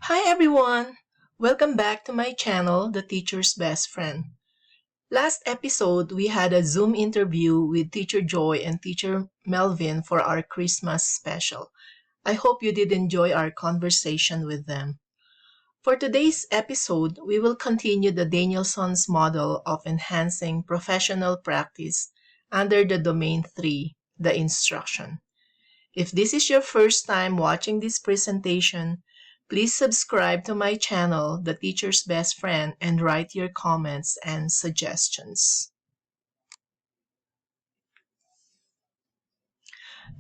Hi everyone! Welcome back to my channel, The Teacher's Best Friend. Last episode, we had a Zoom interview with Teacher Joy and Teacher Melvin for our Christmas special. I hope you did enjoy our conversation with them. For today's episode, we will continue the Danielson's model of enhancing professional practice under the Domain 3, the instruction. If this is your first time watching this presentation, please subscribe to my channel, The Teacher's Best Friend, and write your comments and suggestions.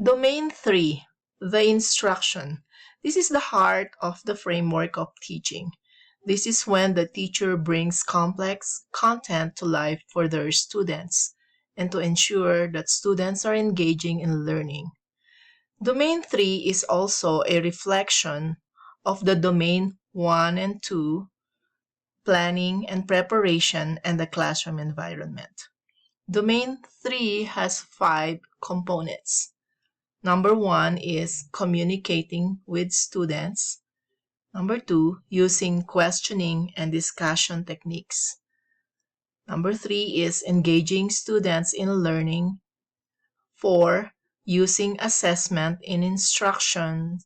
Domain 3, the instruction. This is the heart of the framework of teaching. This is when the teacher brings complex content to life for their students and to ensure that students are engaging in learning. Domain 3 is also a reflection of the Domain 1 and 2, planning and preparation, and the classroom environment. Domain 3 has 5 components. Number 1 is communicating with students. Number 2, using questioning and discussion techniques. Number 3 is engaging students in learning. 4, using assessment in instruction.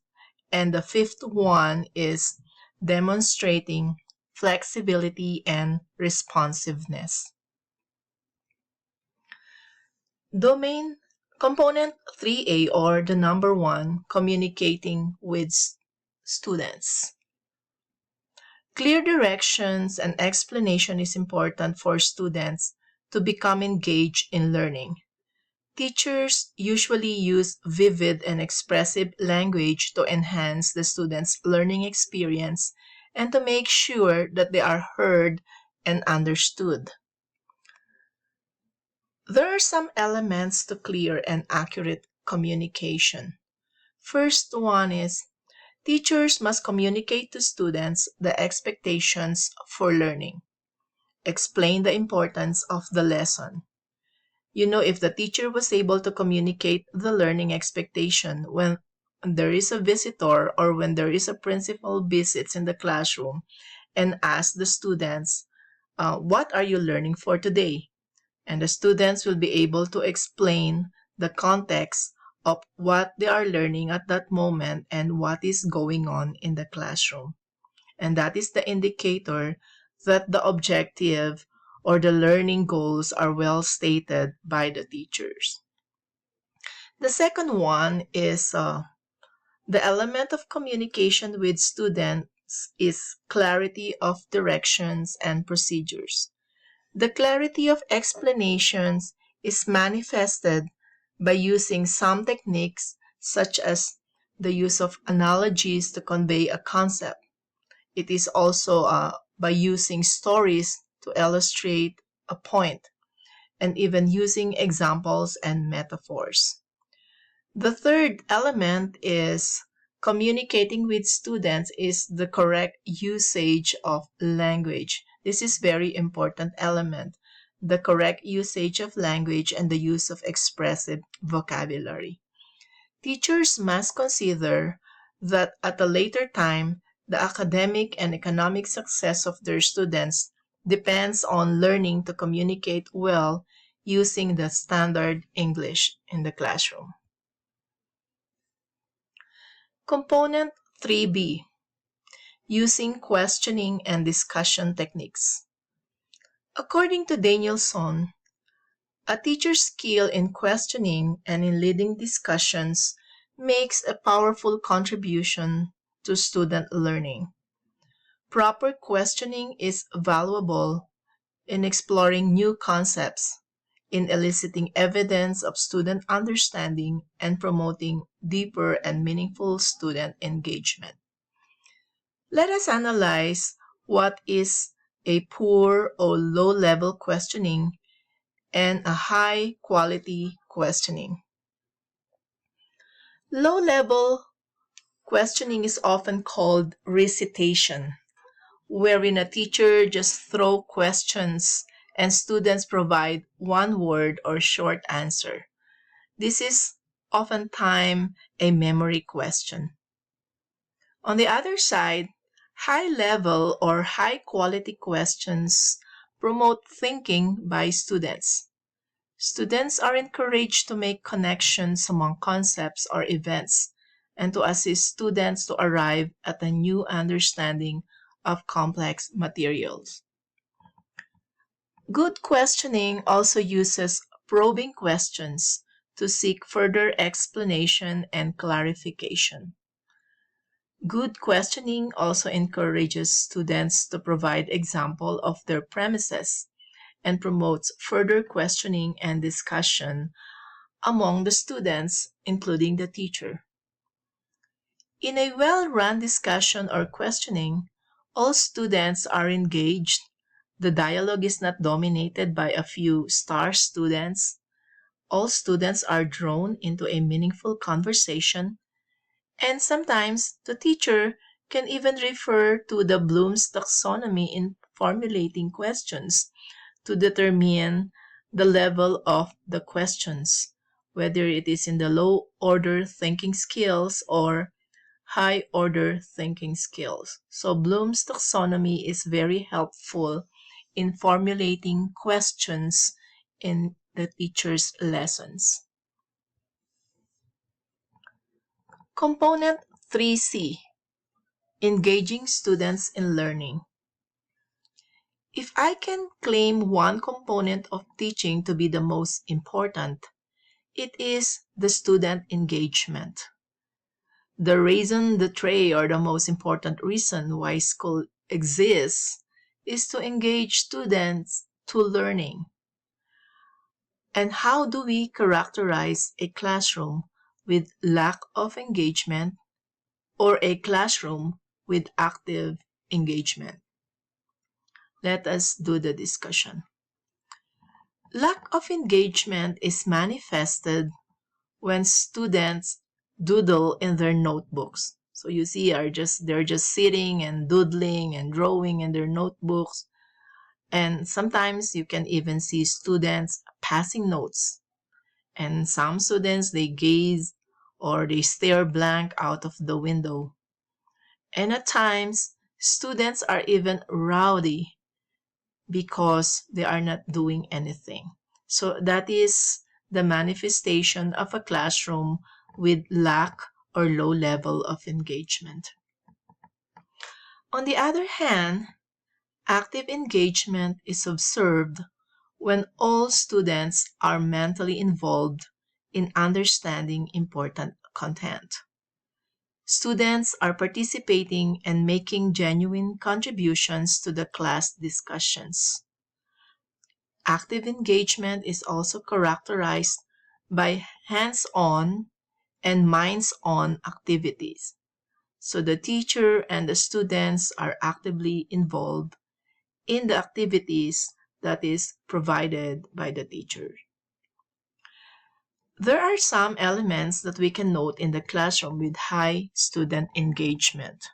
And the 5th one is demonstrating flexibility and responsiveness. Domain component 3A, or the number 1, communicating with students. Clear directions and explanation is important for students to become engaged in learning. Teachers usually use vivid and expressive language to enhance the students' learning experience and to make sure that they are heard and understood. There are some elements to clear and accurate communication. First one is teachers must communicate to students the expectations for learning. Explain the importance of the lesson. If the teacher was able to communicate the learning expectation when there is a visitor or when there is a principal visits in the classroom and ask the students, what are you learning for today? And the students will be able to explain the context of what they are learning at that moment and what is going on in the classroom. And that is the indicator that the objective or the learning goals are well stated by the teachers. The second one is the element of communication with students is clarity of directions and procedures. The clarity of explanations is manifested by using some techniques such as the use of analogies to convey a concept. It is also by using stories to illustrate a point, and even using examples and metaphors. The third element is communicating with students is the correct usage of language. This is very important element, the correct usage of language and the use of expressive vocabulary. Teachers must consider that at a later time, the academic and economic success of their students depends on learning to communicate well using the standard English in the classroom. Component 3B, using questioning and discussion techniques. According to Danielson, a teacher's skill in questioning and in leading discussions makes a powerful contribution to student learning. Proper questioning is valuable in exploring new concepts, in eliciting evidence of student understanding, and promoting deeper and meaningful student engagement. Let us analyze what is a poor or low-level questioning and a high-quality questioning. Low-level questioning is often called recitation, wherein a teacher just throws questions and students provide one word or short answer. This is oftentimes a memory question. On the other side, High-level or high-quality questions promote thinking by students. Students are encouraged to make connections among concepts or events and to assist students to arrive at a new understanding of complex materials. Good questioning also uses probing questions to seek further explanation and clarification. Good questioning also encourages students to provide example of their premises and promotes further questioning and discussion among the students, including the teacher. In a well-run discussion or questioning, all students are engaged. The dialogue is not dominated by a few star students. All students are drawn into a meaningful conversation, and sometimes the teacher can even refer to the Bloom's taxonomy in formulating questions to determine the level of the questions, whether it is in the low order thinking skills or high order thinking skills. So Bloom's taxonomy is very helpful in formulating questions in the teacher's lessons. Component 3C, engaging students in learning. If I can claim one component of teaching to be the most important, it is the student engagement. The raison d'etre, or the most important reason why school exists, is to engage students to learning. And how do we characterize a classroom with lack of engagement or a classroom with active engagement? Let us do the discussion. Lack of engagement is manifested when students doodle in their notebooks. So you see, they're just sitting and doodling and drawing in their notebooks. And sometimes you can even see students passing notes. And some students, they gaze or they stare blank out of the window. And at times, students are even rowdy because they are not doing anything. So that is the manifestation of a classroom with lack or low level of engagement. On the other hand, active engagement is observed when all students are mentally involved in understanding important content. Students are participating and making genuine contributions to the class discussions. Active engagement is also characterized by hands-on and minds-on activities. So the teacher and the students are actively involved in the activities that is provided by the teacher. There are some elements that we can note in the classroom with high student engagement.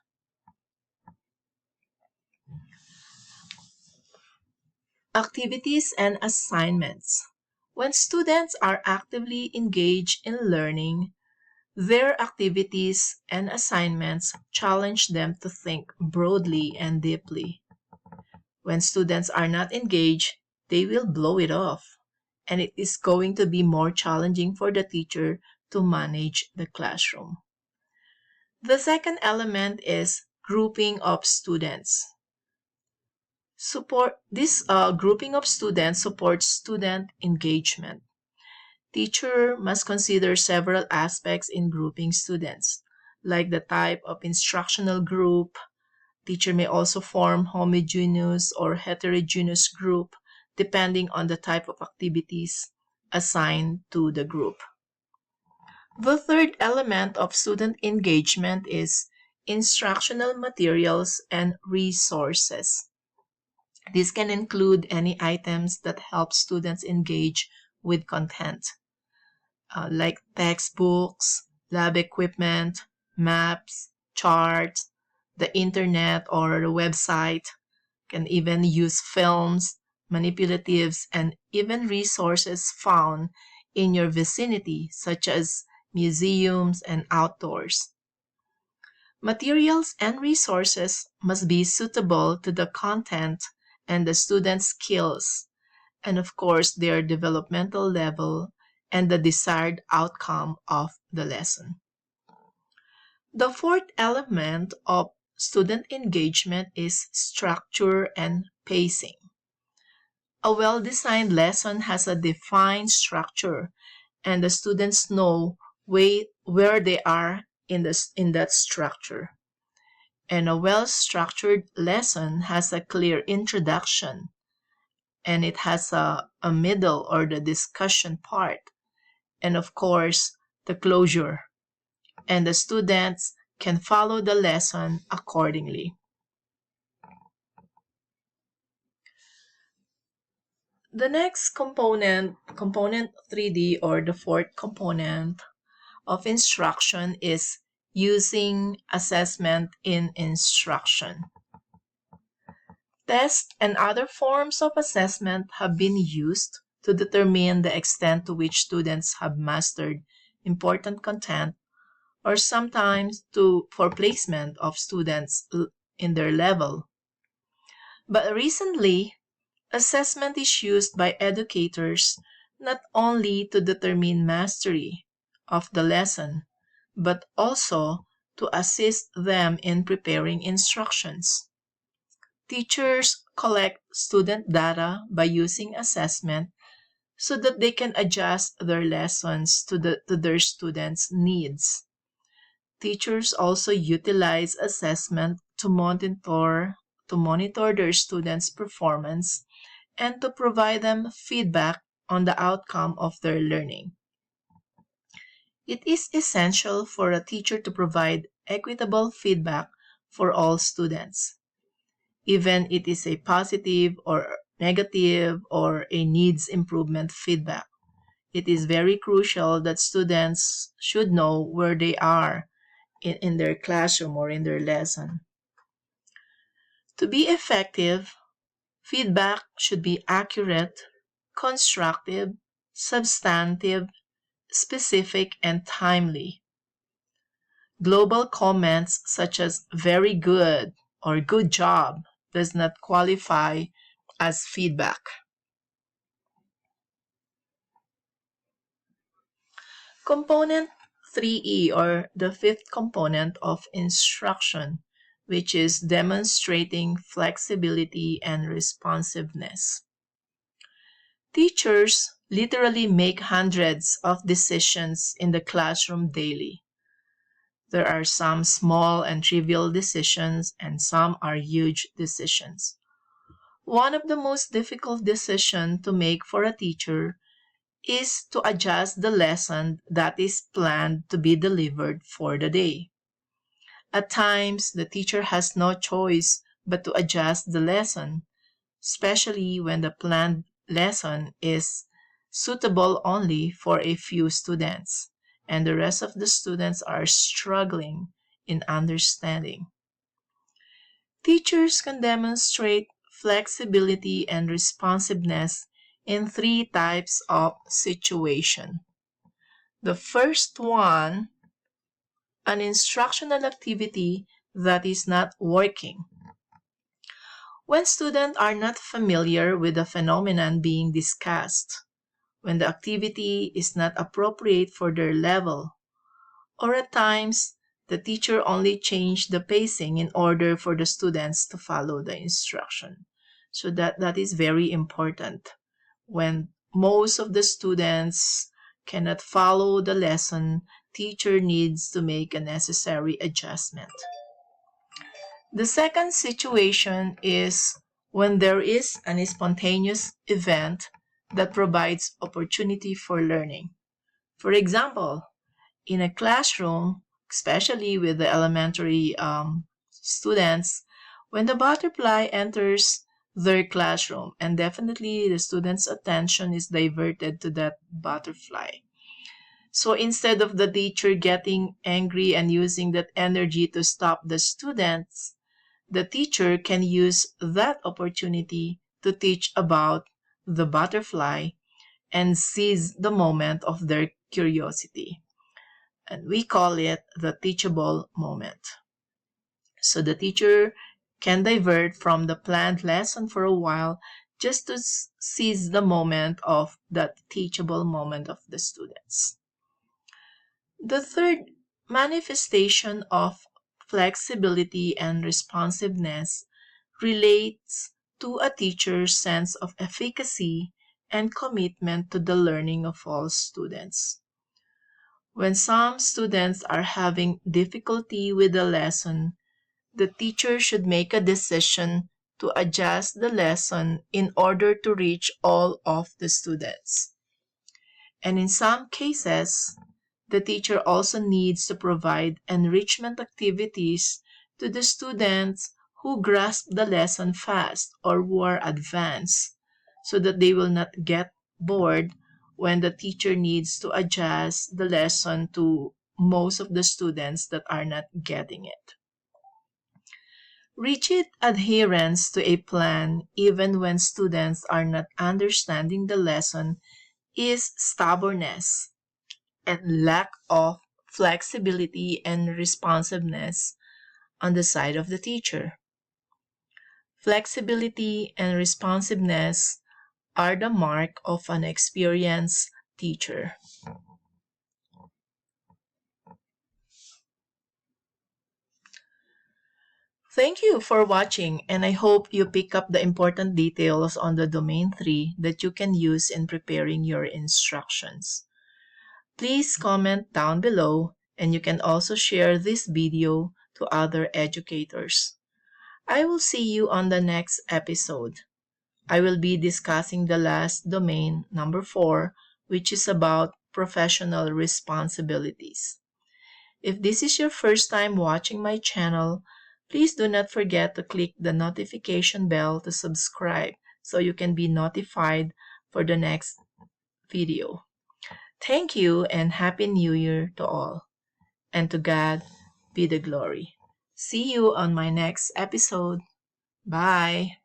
Activities and assignments. When students are actively engaged in learning, their activities and assignments challenge them to think broadly and deeply. When students are not engaged, they will blow it off, and it is going to be more challenging for the teacher to manage the classroom. The second element is grouping of students. This grouping of students supports student engagement. Teacher must consider several aspects in grouping students, like the type of instructional group. Teacher may also form homogeneous or heterogeneous group depending on the type of activities assigned to the group. The third element of student engagement is instructional materials and resources. This can include any items that help students engage with content, like textbooks, lab equipment, maps, charts, the internet or the website. Can even use films, manipulatives, and even resources found in your vicinity, such as museums and outdoors. Materials and resources must be suitable to the content and the student's skills, and of course their developmental level and the desired outcome of the lesson. The fourth element of student engagement is structure and pacing. A well-designed lesson has a defined structure, and the students know where they are in that structure. And a well-structured lesson has a clear introduction, and it has a middle or the discussion part, and of course, the closure. And the students can follow the lesson accordingly. The next component 3D, or the fourth component of instruction, is using assessment in instruction. Tests and other forms of assessment have been used to determine the extent to which students have mastered important content, or sometimes for placement of students in their level. But recently, assessment is used by educators not only to determine mastery of the lesson, but also to assist them in preparing instructions. Teachers collect student data by using assessment so that they can adjust their lessons to their students' needs. Teachers also utilize assessment to monitor their students' performance and to provide them feedback on the outcome of their learning. It is essential for a teacher to provide equitable feedback for all students, even it is a positive or negative or a needs improvement feedback. It is very crucial that students should know where they are in their classroom or in their lesson. To be effective, feedback should be accurate, constructive, substantive, specific, and timely. Global comments such as very good or good job does not qualify as feedback. Component 3E, or the fifth component of instruction, which is demonstrating flexibility and responsiveness. Teachers literally make hundreds of decisions in the classroom daily. There are some small and trivial decisions, and some are huge decisions. One of the most difficult decisions to make for a teacher is to adjust the lesson that is planned to be delivered for the day. At times, the teacher has no choice but to adjust the lesson, especially when the planned lesson is suitable only for a few students, and the rest of the students are struggling in understanding. Teachers can demonstrate flexibility and responsiveness in three types of situation. The first one, an instructional activity that is not working. When students are not familiar with the phenomenon being discussed, when the activity is not appropriate for their level, or at times the teacher only changed the pacing in order for the students to follow the instruction. So that is very important. When most of the students cannot follow the lesson, teacher needs to make a necessary adjustment. The second situation is when there is an spontaneous event that provides opportunity for learning. For example, in a classroom, especially with the elementary students, when the butterfly enters their classroom, and definitely the students' attention is diverted to that butterfly. So instead of the teacher getting angry and using that energy to stop the students, the teacher can use that opportunity to teach about the butterfly and seize the moment of their curiosity. And we call it the teachable moment. So the teacher can divert from the planned lesson for a while just to seize the moment of that teachable moment of the students. The third manifestation of flexibility and responsiveness relates to a teacher's sense of efficacy and commitment to the learning of all students. When some students are having difficulty with the lesson, the teacher should make a decision to adjust the lesson in order to reach all of the students. And in some cases, the teacher also needs to provide enrichment activities to the students who grasp the lesson fast or who are advanced, so that they will not get bored when the teacher needs to adjust the lesson to most of the students that are not getting it. Rigid adherence to a plan, even when students are not understanding the lesson, is stubbornness and lack of flexibility and responsiveness on the side of the teacher. Flexibility and responsiveness are the mark of an experienced teacher. Thank you for watching, and I hope you pick up the important details on the Domain 3 that you can use in preparing your instructions. Please comment down below, and you can also share this video to other educators. I will see you on the next episode. I will be discussing the last domain, number 4, which is about professional responsibilities. If this is your first time watching my channel, please do not forget to click the notification bell to subscribe so you can be notified for the next video. Thank you and Happy New Year to all. And to God be the glory. See you on my next episode. Bye.